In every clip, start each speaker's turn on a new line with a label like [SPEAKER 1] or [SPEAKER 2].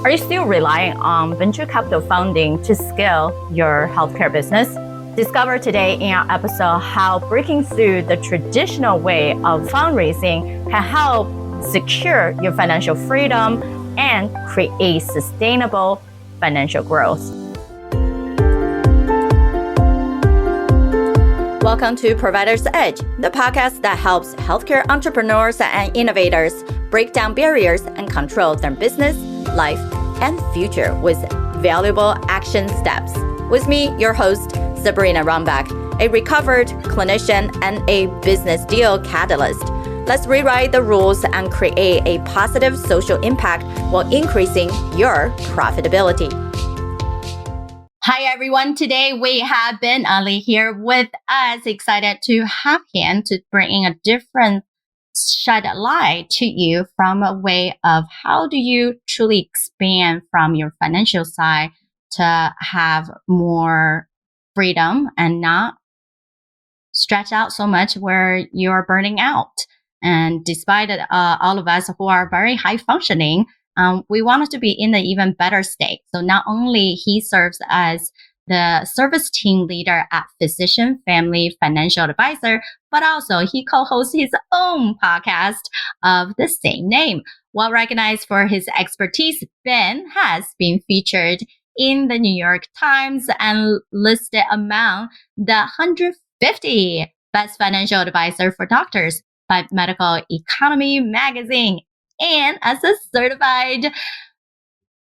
[SPEAKER 1] Are you still relying on venture capital funding to scale your healthcare business? Discover today in our episode how breaking through the traditional way of fundraising can help secure your financial freedom and create sustainable financial growth. Welcome to Provider's Edge, the podcast that helps healthcare entrepreneurs and innovators break down barriers and control their business, life, and future with valuable action steps. With me, your host, Sabrina Runbeck, a recovered clinician and a business deal catalyst. Let's rewrite the rules and create a positive social impact while increasing your profitability. Hi, everyone. Today we have Utley here with us. Excited to have him to bring in a different shed light to you from a way of how do you truly expand from your financial side to have more freedom and not stretch out so much where you're burning out. And despite all of us who are very high functioning, we want us to be in an even better state. So not only he serves as the service team leader at Physician Family Financial Advisor, but also he co-hosts his own podcast of the same name. Well recognized for his expertise, Ben has been featured in the New York Times and listed among the 150 best financial advisor for doctors by Medical Economy magazine. And as a certified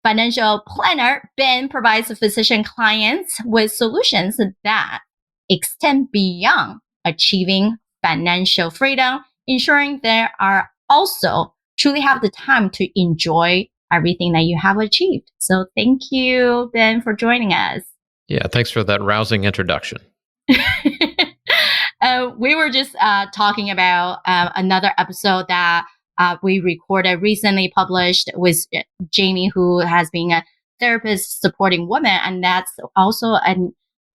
[SPEAKER 1] financial planner, Ben provides physician clients with solutions that extend beyond achieving financial freedom, ensuring they are also truly have the time to enjoy everything that you have achieved. So thank you, Ben, for joining us.
[SPEAKER 2] Yeah, thanks for that rousing introduction.
[SPEAKER 1] We were just talking about another episode that we recorded, recently published with Jamie, who has been a therapist supporting women. And that's also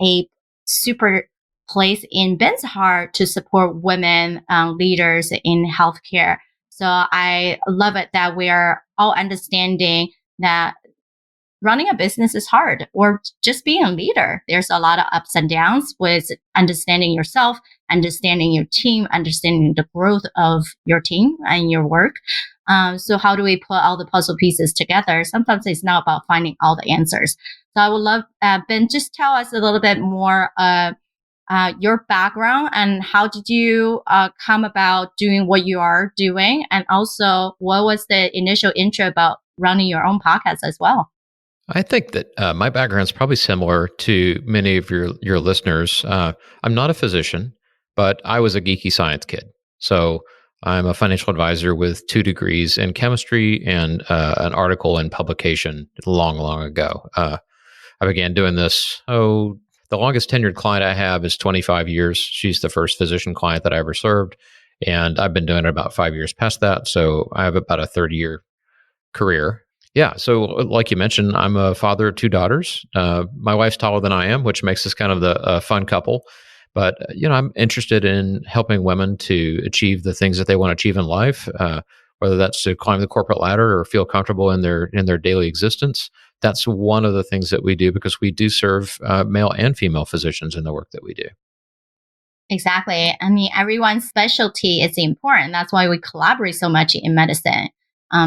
[SPEAKER 1] a super place in Ben's heart to support women leaders in healthcare. So I love it that we are all understanding that running a business is hard, or just being a leader. There's a lot of ups and downs with understanding yourself, understanding your team, understanding the growth of your team and your work. So how do we put all the puzzle pieces together? Sometimes it's not about finding all the answers. So I would love, Ben, just tell us a little bit more your background and how did you come about doing what you are doing? And also, what was the initial intro about running your own podcast as well?
[SPEAKER 2] I think that my background is probably similar to many of your listeners. I'm not a physician, but I was a geeky science kid. So I'm a financial advisor with 2 degrees in chemistry and an article in publication long, long ago. I began doing this, the longest tenured client I have is 25 years. She's the first physician client that I ever served. And I've been doing it about 5 years past that. So I have about a 30-year career. Yeah. So like you mentioned, I'm a father of 2 daughters. My wife's taller than I am, which makes us kind of the fun couple. But, I'm interested in helping women to achieve the things that they want to achieve in life, whether that's to climb the corporate ladder or feel comfortable in their daily existence. That's one of the things that we do because we do serve male and female physicians in the work that we do.
[SPEAKER 1] Exactly. I mean, everyone's specialty is important. That's why we collaborate so much in medicine.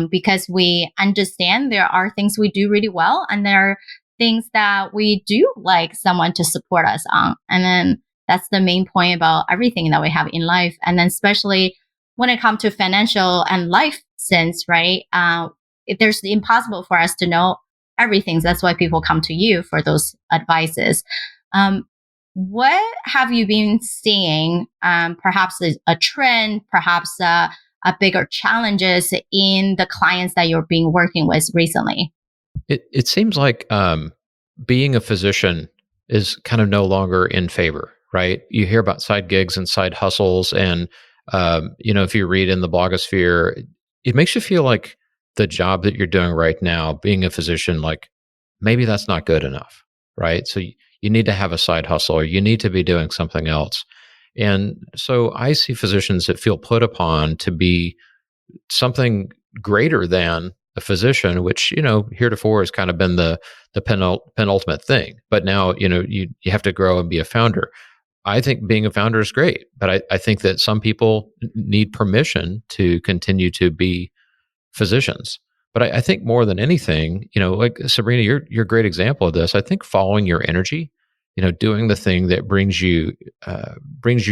[SPEAKER 1] Because we understand there are things we do really well and there are things that we do like someone to support us on. And then that's the main point about everything that we have in life. And then especially when it comes to financial and life sense, right? There's impossible for us to know everything. That's why people come to you for those advices. What have you been seeing? Perhaps a trend, perhaps a bigger challenges in the clients that you're being working with recently?
[SPEAKER 2] It seems like being a physician is kind of no longer in favor, right? You hear about side gigs and side hustles, and if you read in the blogosphere, it makes you feel like the job that you're doing right now, being a physician, like maybe that's not good enough, right? So you need to have a side hustle, or you need to be doing something else. And so I see physicians that feel put upon to be something greater than a physician, which, heretofore has kind of been the penultimate thing. But now, you have to grow and be a founder. I think being a founder is great, but I think that some people need permission to continue to be physicians. But I think more than anything, like Sabrina, you're a great example of this. I think following your energy, doing the thing that brings you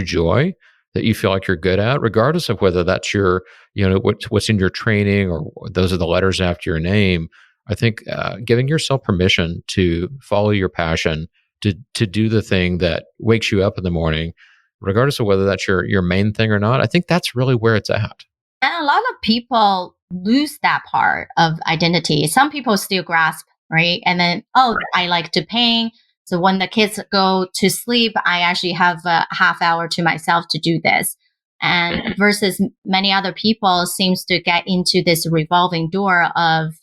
[SPEAKER 2] joy, that you feel like you're good at, regardless of whether that's your, what's in your training or those are the letters after your name. I think giving yourself permission to follow your passion, to do the thing that wakes you up in the morning, regardless of whether that's your main thing or not. I think that's really where it's at.
[SPEAKER 1] And a lot of people lose that part of identity. Some people still grasp, right? And then, I like to paint. So when the kids go to sleep, I actually have a half hour to myself to do this. And versus many other people seems to get into this revolving door of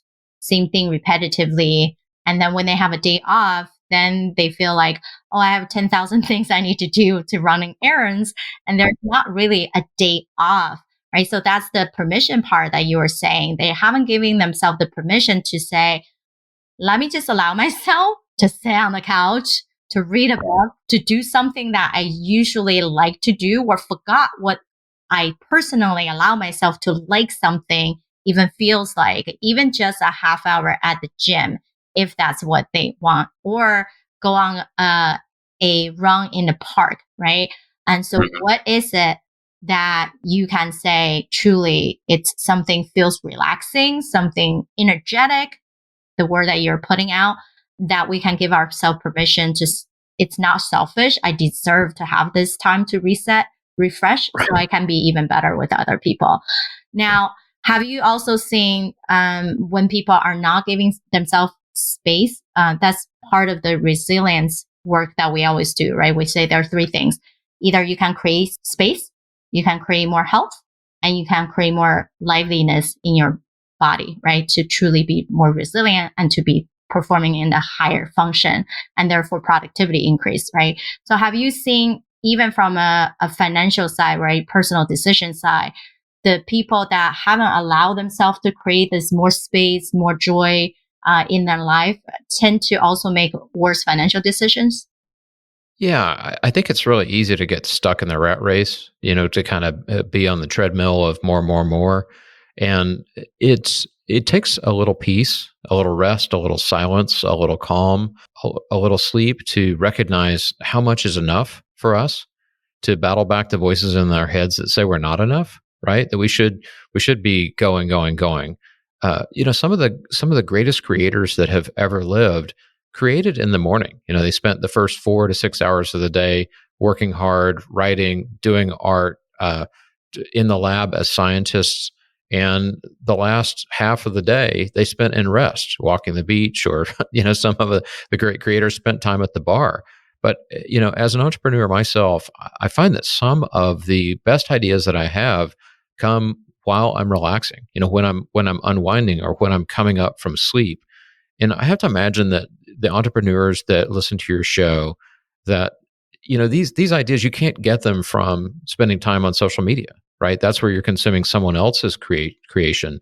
[SPEAKER 1] same thing repetitively. And then when they have a day off, then they feel like, I have 10,000 things I need to do to running errands. And there's not really a day off, right? So that's the permission part that you were saying. They haven't given themselves the permission to say, let me just allow myself to sit on the couch, to read a book, to do something that I usually like to do, or forgot what I personally allow myself to like something even feels like, even just a half hour at the gym, if that's what they want, or go on a run in the park, right? And so what is it that you can say truly it's something feels relaxing, something energetic, the word that you're putting out, that we can give ourselves permission to, it's not selfish. I deserve to have this time to reset, refresh, so I can be even better with other people. Now, have you also seen when people are not giving themselves space? That's part of the resilience work that we always do, right? We say there are three things. Either you can create space, you can create more health, and you can create more liveliness in your body, right? To truly be more resilient and to be performing in a higher function, and therefore productivity increase, right? So have you seen, even from a financial side, right, personal decision side, the people that haven't allowed themselves to create this more space, more joy in their life tend to also make worse financial decisions?
[SPEAKER 2] Yeah, I think it's really easy to get stuck in the rat race, to kind of be on the treadmill of more, more, more. And it takes a little peace, a little rest, a little silence, a little calm, a little sleep to recognize how much is enough for us, to battle back the voices in our heads that say we're not enough, right? That we should be going. Some of the greatest creators that have ever lived created in the morning. They spent the first 4 to 6 hours of the day working hard, writing, doing art, in the lab as scientists. And the last half of the day they spent in rest, walking the beach, or, some of the great creators spent time at the bar. But, as an entrepreneur myself, I find that some of the best ideas that I have come while I'm relaxing, when I'm unwinding or when I'm coming up from sleep. And I have to imagine that the entrepreneurs that listen to your show, that, these ideas, you can't get them from spending time on social media, right? That's where you're consuming someone else's creation.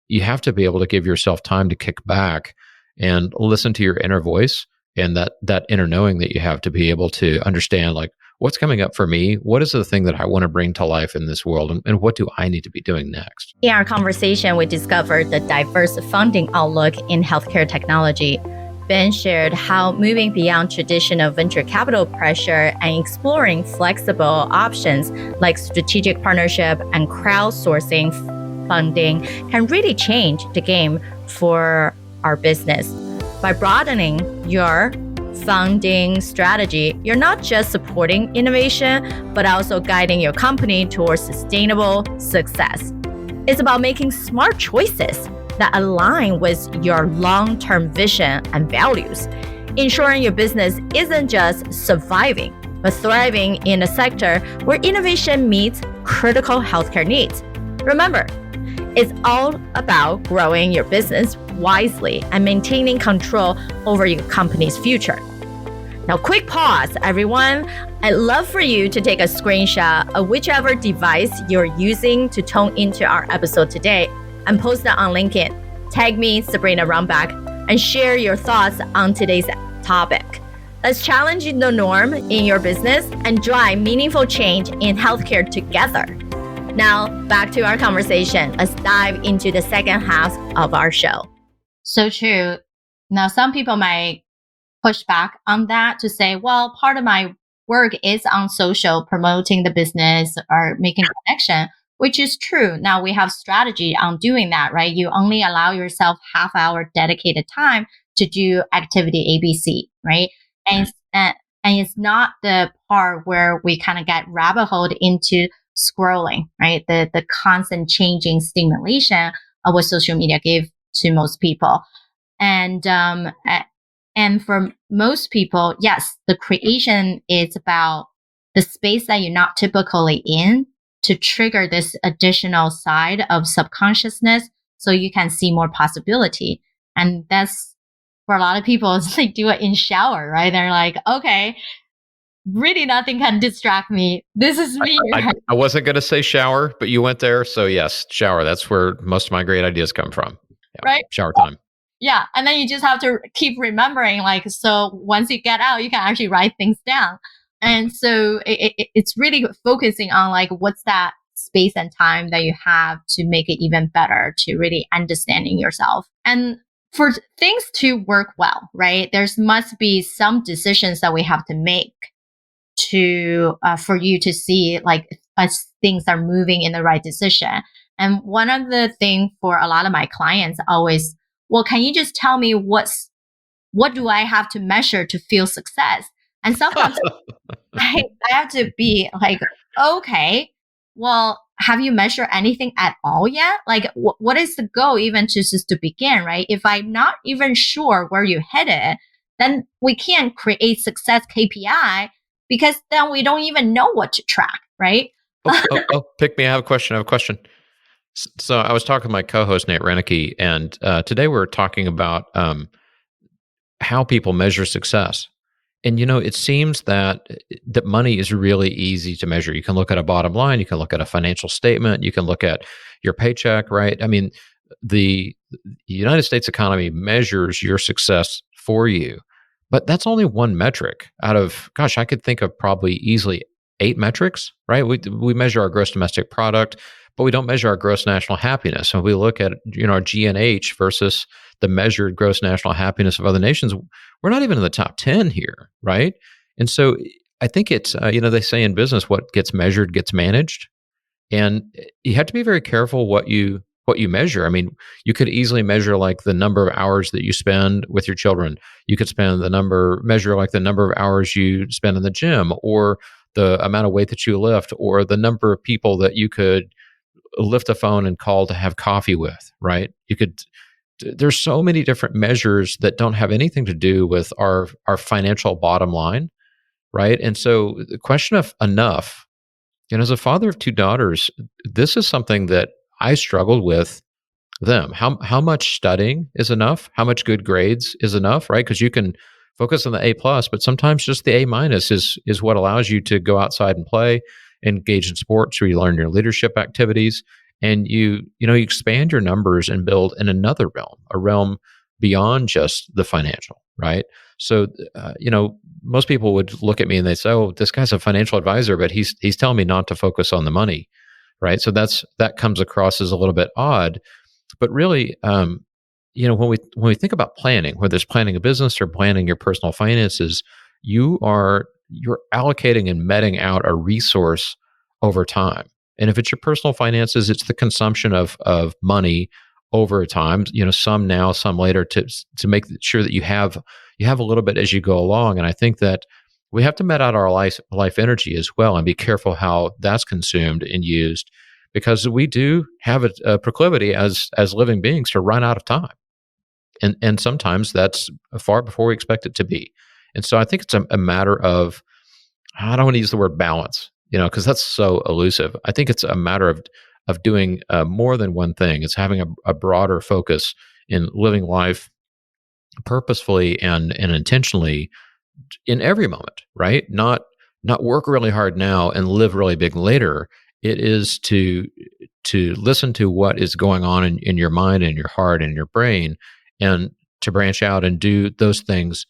[SPEAKER 2] You have to be able to give yourself time to kick back and listen to your inner voice, and that inner knowing that you have to be able to understand, like, what's coming up for me? What is the thing that I want to bring to life in this world? And what do I need to be doing next?
[SPEAKER 1] In our conversation, we discovered the diverse funding outlook in healthcare technology. Ben shared how moving beyond traditional venture capital pressure and exploring flexible options like strategic partnership and crowdsourcing funding can really change the game for our business. By broadening your funding strategy, you're not just supporting innovation, but also guiding your company towards sustainable success. It's about making smart choices that align with your long-term vision and values, ensuring your business isn't just surviving, but thriving in a sector where innovation meets critical healthcare needs. Remember, it's all about growing your business wisely and maintaining control over your company's future. Now, quick pause, everyone. I'd love for you to take a screenshot of whichever device you're using to tune into our episode today and post it on LinkedIn. Tag me, Sabrina Runbeck, and share your thoughts on today's topic. Let's challenge the norm in your business and drive meaningful change in healthcare together. Now, back to our conversation. Let's dive into the second half of our show. So true. Now, some people might push back on that to say, well, part of my work is on social, promoting the business or making connection, which is true. Now we have strategy on doing that, right? You only allow yourself half-hour dedicated time to do activity ABC, right? And it's not the part where we kind of get rabbit holed into scrolling, right? The constant changing stimulation of what social media give to most people. And for most people, yes, the creation is about the space that you're not typically in to trigger this additional side of subconsciousness so you can see more possibility. And that's, for a lot of people, it's like do it in shower, right? They're like, okay, really nothing can distract me. This is me.
[SPEAKER 2] I wasn't going to say shower, but you went there. So yes, shower. That's where most of my great ideas come from. Yeah,
[SPEAKER 1] right?
[SPEAKER 2] Shower time.
[SPEAKER 1] Yeah. And then you just have to keep remembering, like, so once you get out, you can actually write things down. And so it's really focusing on like, what's that space and time that you have to make it even better, to really understanding yourself. And for things to work well, right, there's must be some decisions that we have to make to for you to see like as things are moving in the right decision. And one of the things for a lot of my clients always, well, can you just tell me what do I have to measure to feel success? And sometimes I have to be like, okay, well, have you measured anything at all yet? Like, what is the goal even just to begin, right? If I'm not even sure where you're headed, then we can't create success KPI because then we don't even know what to track, right?
[SPEAKER 2] Pick me. I have a question. So I was talking to my co-host, Nate Renicky, and today we're talking about how people measure success. And, it seems that money is really easy to measure. You can look at a bottom line. You can look at a financial statement. You can look at your paycheck, right? I mean, the United States economy measures your success for you. But that's only one metric out of, gosh, I could think of probably easily 8 metrics, right? We measure our gross domestic product, but we don't measure our gross national happiness. When we look at, our GNH versus the measured gross national happiness of other nations, we're not even in the top 10 here, right? And so I think it's, they say in business, what gets measured gets managed. And you have to be very careful what you measure. I mean, you could easily measure like the number of hours that you spend with your children. You could measure like the number of hours you spend in the gym, or the amount of weight that you lift, or the number of people that you could lift a phone and call to have coffee with, right? There's so many different measures that don't have anything to do with our financial bottom line, right? And so the question of enough, as a father of 2 daughters, this is something that I struggled with them. How much studying is enough? How much good grades is enough, right? Because you can focus on the A+, but sometimes just the A- is what allows you to go outside and play, engage in sports, where you learn your leadership activities, and you expand your numbers and build in another realm, a realm beyond just the financial, right? So, most people would look at me and they say, "Oh, this guy's a financial advisor, but he's telling me not to focus on the money," right? So that comes across as a little bit odd, but really, when we think about planning, whether it's planning a business or planning your personal finances, you're allocating and meting out a resource over time. And if it's your personal finances, it's the consumption of money over time, some now, some later, to make sure that you have a little bit as you go along. And I think that we have to met out our life energy as well, and be careful how that's consumed and used, because we do have a proclivity as living beings to run out of time. And sometimes that's far before we expect it to be. And so I think it's a matter of, I don't want to use the word balance, because that's so elusive. I think it's a matter of doing more than one thing. It's having a broader focus in living life purposefully and intentionally in every moment, right? Not work really hard now and live really big later. It is to to listen to what is going on in your mind and your heart and your brain, and to branch out and do those things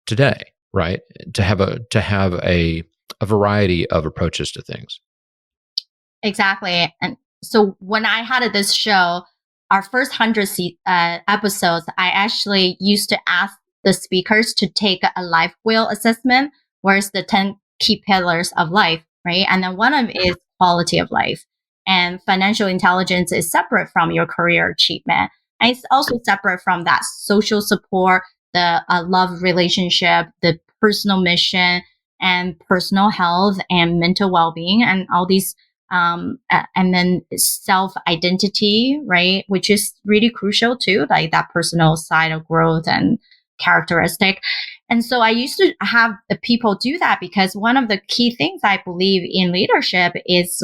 [SPEAKER 2] today, right? To have a variety of approaches to things.
[SPEAKER 1] Exactly. And so when I had this show, our first 100 episodes, I actually used to ask the speakers to take a life wheel assessment, where's the 10 key pillars of life, right? And then one of it is quality of life. And financial intelligence is separate from your career achievement. And it's also separate from that social support, the love relationship, the personal mission, and personal health and mental well-being, and all these and then self identity, right? Which is really crucial too, like that personal side of growth and characteristic. And so I used to have the people do that because one of the key things I believe in leadership is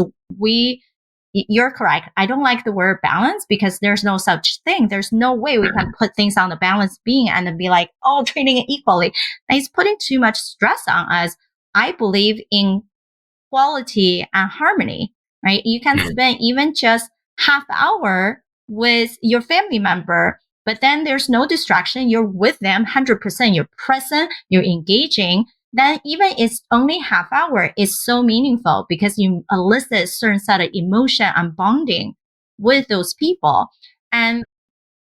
[SPEAKER 1] you're correct. I don't like the word balance because there's no such thing. There's no way we can put things on the balance beam and then be like, oh, treating it equally. And it's putting too much stress on us. I believe in quality and harmony, right? You can spend even just half hour with your family member, but then there's no distraction. You're with them 100%. You're present, you're engaging. Then even it's only half hour, it's so meaningful because you elicit a certain set of emotion and bonding with those people. And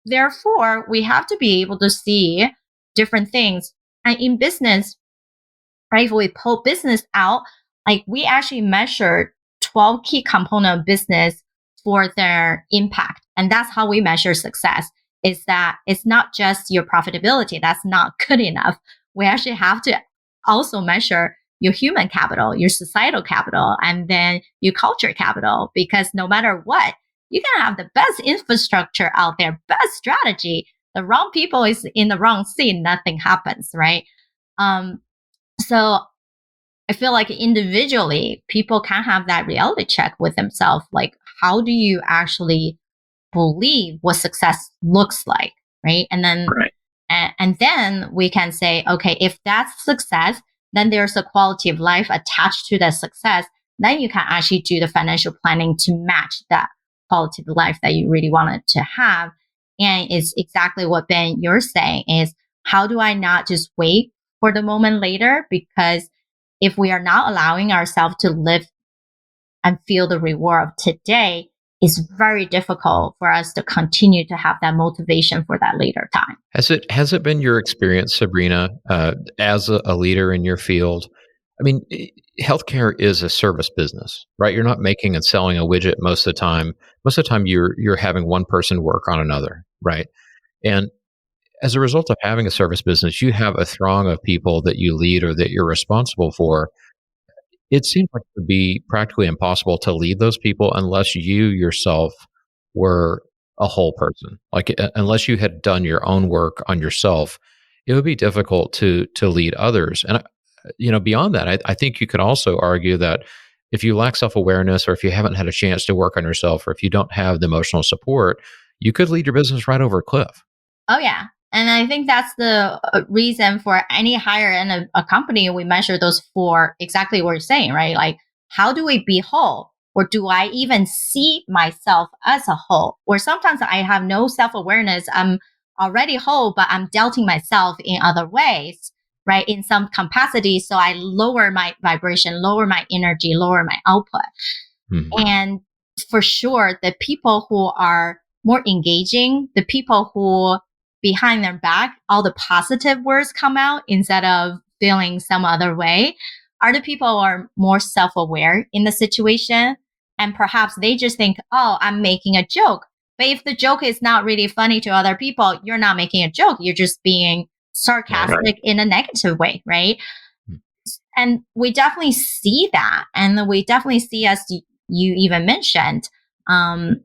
[SPEAKER 1] therefore, we have to be able to see different things. And in business, right, if we pull business out, like we actually measure 12 key components of business for their impact. And that's how we measure success, is that it's not just your profitability. That's not good enough. We actually have to also measure your human capital, your societal capital, and then your culture capital, because no matter what, you can have the best infrastructure out there, best strategy. The wrong people is in the wrong seat, nothing happens, right? So I feel like individually, people can have that reality check with themselves. Like, how do you actually believe what success looks like, right? And then, and then we can say, okay, if that's success, then there's a quality of life attached to that success. Then you can actually do the financial planning to match that quality of life that you really wanted to have. And it's exactly what Ben, you're saying is, how do I not just wait for the moment later? Because if we are not allowing ourselves to live and feel the reward of today, it's very difficult for us to continue to have that motivation for that later time.
[SPEAKER 2] Has it been your experience, Sabrina, as a leader in your field? I mean, healthcare is a service business, right? You're not making and selling a widget most of the time. Most of the time, you're having one person work on another, right? And as a result of having a service business, you have a throng of people that you lead or that you're responsible for. It seems like it would be practically impossible to lead those people unless you yourself were a whole person. Like unless you had done your own work on yourself, it would be difficult to lead others. And beyond that, I think you could also argue that if you lack self-awareness, or if you haven't had a chance to work on yourself, or if you don't have the emotional support, you could lead your business right over a cliff.
[SPEAKER 1] Oh, yeah. And I think that's the reason for any hire in a company, we measure those for exactly what you're saying, right? Like, how do we be whole? Or do I even see myself as a whole? Or sometimes I have no self-awareness. I'm already whole, but I'm doubting myself in other ways, right? In some capacity. So I lower my vibration, lower my energy, lower my output. Mm-hmm. And for sure, the people who are more engaging, the people who behind their back, all the positive words come out instead of feeling some other way, are the people who are more self-aware in the situation. And perhaps they just think, oh, I'm making a joke. But if the joke is not really funny to other people, you're not making a joke. You're just being sarcastic in a negative way, right? And we definitely see that. And we definitely see, as you even mentioned,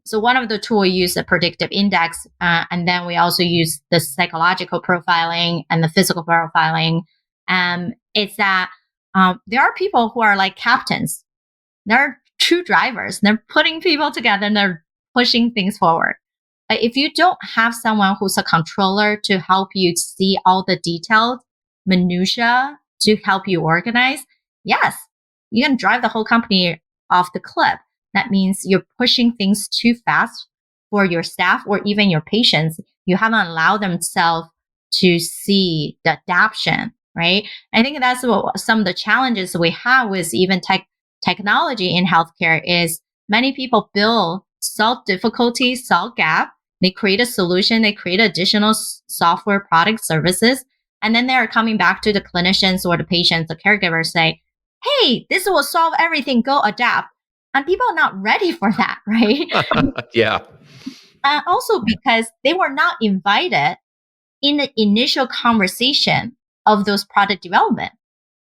[SPEAKER 1] so one of the tools we use the predictive index, and then we also use the psychological profiling and the physical profiling. It's that there are people who are like captains. They're true drivers. They're putting people together and they're pushing things forward. If you don't have someone who's a controller to help you see all the detailed minutia to help you organize, yes, you can drive the whole company off the cliff. that means you're pushing things too fast for your staff or even your patients. You haven't allowed themselves to see the adaptation, right? I think that's what some of the challenges we have with even technology in healthcare is many people solve difficulties, solve gap. They create a solution, they create additional software product services, and then they're coming back to the clinicians or the patients, the caregivers say, hey, this will solve everything, go adapt. And people are not ready for that, right?
[SPEAKER 2] Yeah.
[SPEAKER 1] Also because they were not invited in the initial conversation of those product development.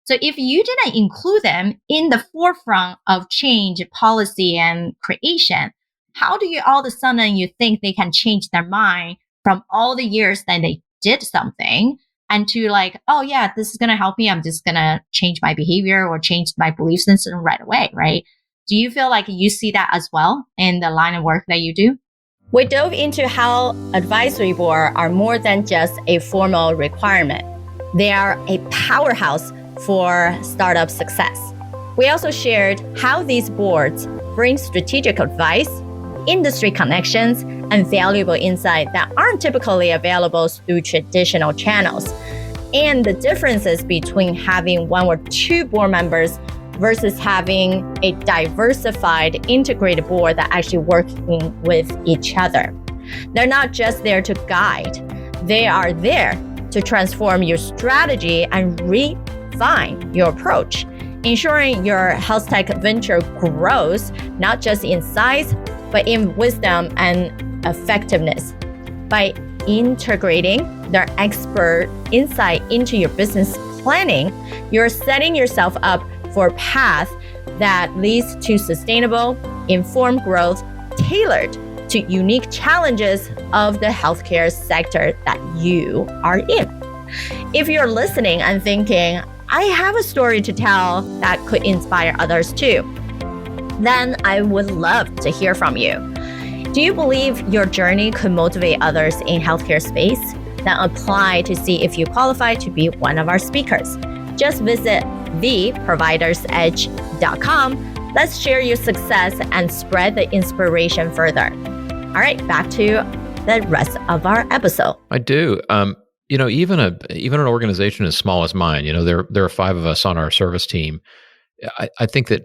[SPEAKER 1] So if you didn't include them in the forefront of change, policy, and creation, how do you all of a sudden you think they can change their mind from all the years that they did something and to like, oh yeah, this is going to help me. I'm just going to change my behavior or change my belief system right away, right? Do you feel like you see that as well in the line of work that you do? We dove into how advisory boards are more than just a formal requirement. They are a powerhouse for startup success. We also shared how these boards bring strategic advice, industry connections, and valuable insight that aren't typically available through traditional channels, and the differences between having one or two board members versus having a diversified, integrated board that actually working with each other. They're not just there to guide. They are there to transform your strategy and refine your approach, ensuring your health tech venture grows not just in size, but in wisdom and effectiveness. By integrating their expert insight into your business planning, you're setting yourself up for a path that leads to sustainable, informed growth tailored to unique challenges of the healthcare sector that you are in. If you're listening and thinking, I have a story to tell that could inspire others too, then I would love to hear from you. Do you believe your journey could motivate others in healthcare space? Then apply to see if you qualify to be one of our speakers. Just visit theprovidersedge.com. Let's share your success and spread the inspiration further. All right, back to the rest of our episode.
[SPEAKER 2] I do. Even an organization as small as mine, there are 5 of us on our service team. I think that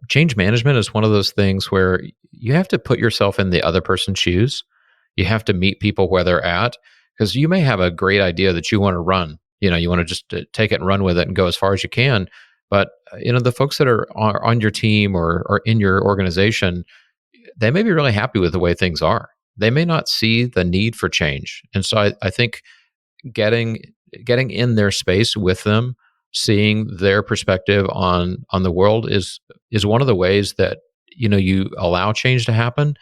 [SPEAKER 2] change management is one of those things where you have to put yourself in the other person's shoes. You have to meet people where they're at, because you may have a great idea that you want to run. You want to just take it and run with it and go as far as you can. But, the folks that are on your team or in your organization, they may be really happy with the way things are. They may not see the need for change. And so I think getting in their space with them, seeing their perspective on the world is one of the ways that, you allow change to happen.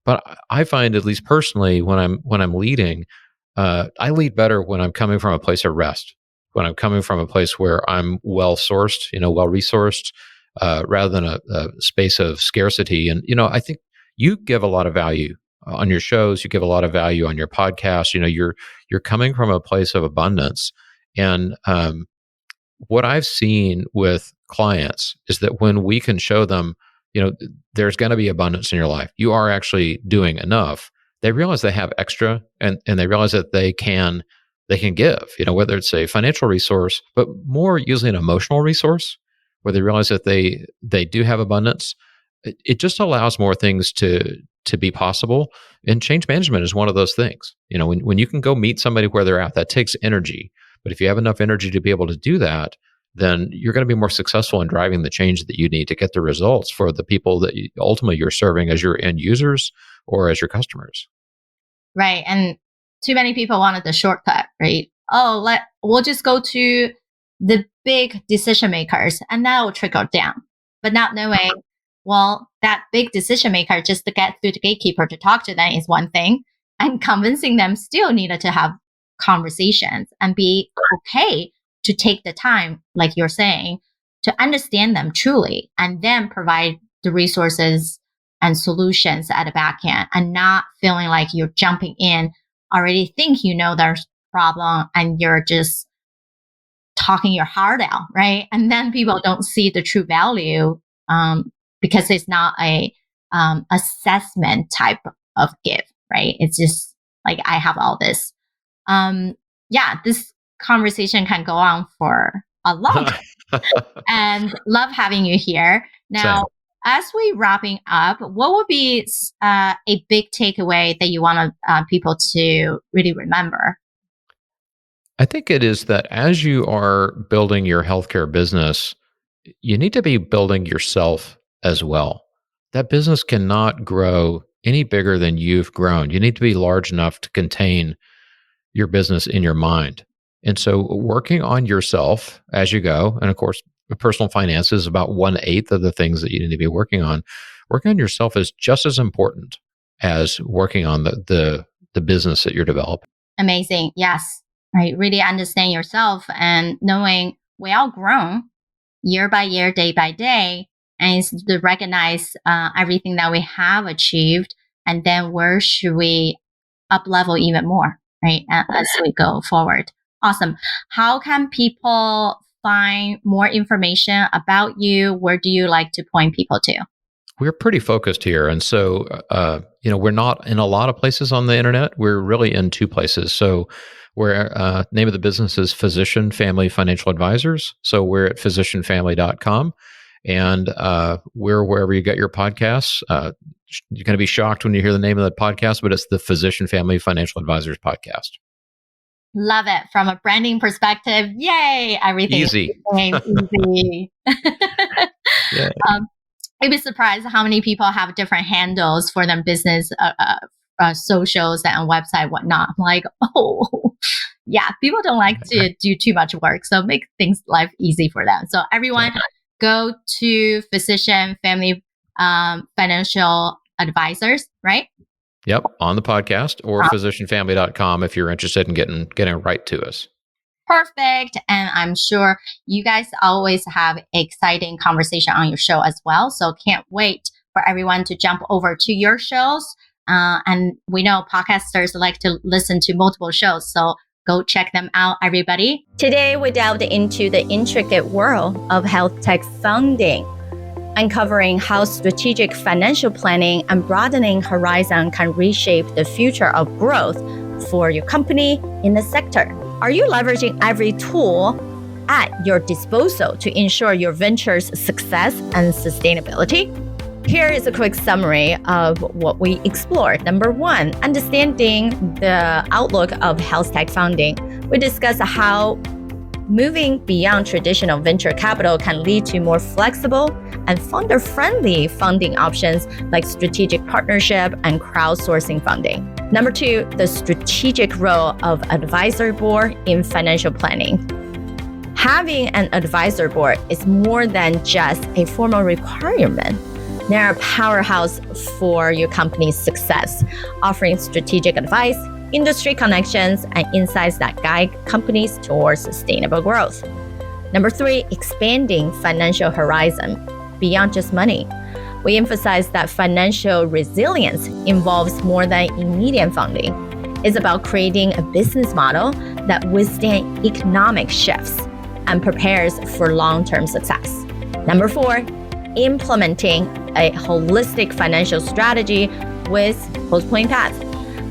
[SPEAKER 2] But I find, at least personally, when I'm leading, I lead better when I'm coming from a place of rest, when I'm coming from a place where I'm well sourced, well resourced, rather than a space of scarcity. And, I think you give a lot of value on your shows. You give a lot of value on your podcast. You're coming from a place of abundance. And what I've seen with clients is that when we can show them, there's going to be abundance in your life, you are actually doing enough, they realize they have extra, and they realize that they can give, whether it's a financial resource, but more usually an emotional resource, where they realize that they do have abundance. It just allows more things to be possible. And change management is one of those things. When you can go meet somebody where they're at, that takes energy. But if you have enough energy to be able to do that, then you're going to be more successful in driving the change that you need to get the results for the people that ultimately you're serving as your end users or as your customers.
[SPEAKER 1] Right. And too many people wanted the shortcut, right? We'll just go to the big decision makers and that will trickle down. But not knowing, well, that big decision maker, just to get through the gatekeeper to talk to them is one thing. And convincing them still needed to have conversations and be okay to take the time, like you're saying, to understand them truly, and then provide the resources and solutions at the back end, and not feeling like you're jumping in, already think there's a problem and you're just talking your heart out, right? And then people don't see the true value because it's not a
[SPEAKER 3] assessment type of give, right? It's just like, I have all this. This conversation can go on for a long time and love having you here. Now,
[SPEAKER 2] Same.
[SPEAKER 3] as we wrapping up, what would be a big takeaway that you want people to really remember?
[SPEAKER 2] I think it is that as you are building your healthcare business, you need to be building yourself as well. That business cannot grow any bigger than you've grown. You need to be large enough to contain your business in your mind. And so working on yourself as you go, and of course, personal finance is about 1/8 of the things that you need to be working on. Working on yourself is just as important as working on the business that you're developing.
[SPEAKER 3] Amazing. Yes. Right. Really understand yourself and knowing we all grown year by year, day by day, and it's to recognize everything that we have achieved, and then where should we up level even more, right? As we go forward. Awesome. How can people find more information about you? Where do you like to point people to?
[SPEAKER 2] We're pretty focused here. And so, we're not in a lot of places on the internet. We're really in 2 places. So we're, name of the business is Physician Family Financial Advisors. So we're at physicianfamily.com. And we're wherever you get your podcasts. You're going to be shocked when you hear the name of the podcast, but it's the Physician Family Financial Advisors podcast.
[SPEAKER 3] Love it. From a branding perspective, yay! Everything
[SPEAKER 2] easy.
[SPEAKER 3] Easy.
[SPEAKER 2] Yeah.
[SPEAKER 3] You'd be surprised how many people have different handles for their business, socials and website, whatnot. I'm like, people don't like to do too much work, so make things life easy for them. So everyone, go to Physician Family Financial Advisors, right?
[SPEAKER 2] Yep, on the podcast or physicianfamily.com if you're interested in getting right to us.
[SPEAKER 3] Perfect. And I'm sure you guys always have exciting conversation on your show as well. So can't wait for everyone to jump over to your shows. And we know podcasters like to listen to multiple shows. So go check them out, everybody.
[SPEAKER 1] Today, we delved into the intricate world of health tech funding, uncovering how strategic financial planning and broadening horizon can reshape the future of growth for your company in the sector. Are you leveraging every tool at your disposal to ensure your venture's success and sustainability? Here is a quick summary of what we explored. Number 1, understanding the outlook of health tech funding. We discussed how moving beyond traditional venture capital can lead to more flexible and funder-friendly funding options like strategic partnership and crowdsourcing funding. Number 2, the strategic role of advisory board in financial planning. Having an advisor board is more than just a formal requirement. They're a powerhouse for your company's success, offering strategic advice, industry connections, and insights that guide companies towards sustainable growth. Number 3, expanding financial horizon beyond just money. We emphasize that financial resilience involves more than immediate funding. It's about creating a business model that withstands economic shifts and prepares for long-term success. Number 4, implementing a holistic financial strategy with post-point paths.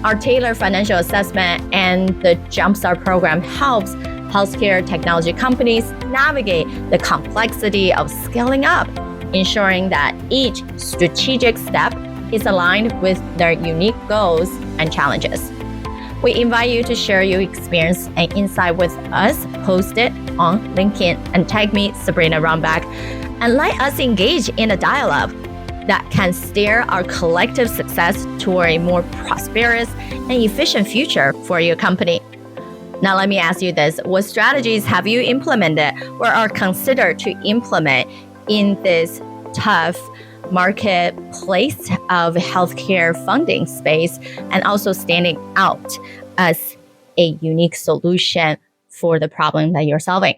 [SPEAKER 1] Our tailored financial assessment and the Jumpstart program helps healthcare technology companies navigate the complexity of scaling up, ensuring that each strategic step is aligned with their unique goals and challenges. We invite you to share your experience and insight with us, post it on LinkedIn and tag me, Sabrina Runbeck, and let us engage in a dialogue that can steer our collective success toward a more prosperous and efficient future for your company. Now, let me ask you this. What strategies have you implemented or are considered to implement in this tough marketplace of healthcare funding space and also standing out as a unique solution for the problem that you're solving?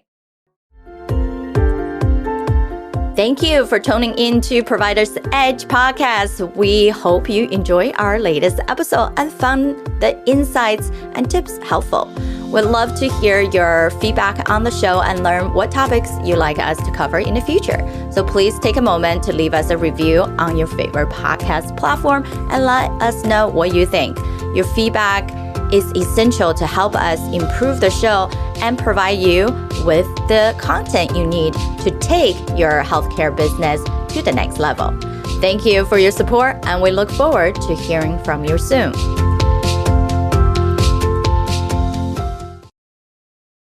[SPEAKER 1] Thank you for tuning in to Provider's Edge podcast. We hope you enjoy our latest episode and found the insights and tips helpful. We'd love to hear your feedback on the show and learn what topics you'd like us to cover in the future. So please take a moment to leave us a review on your favorite podcast platform and let us know what you think. Your feedback is essential to help us improve the show and provide you with the content you need to take your healthcare business to the next level. Thank you for your support, and we look forward to hearing from you soon.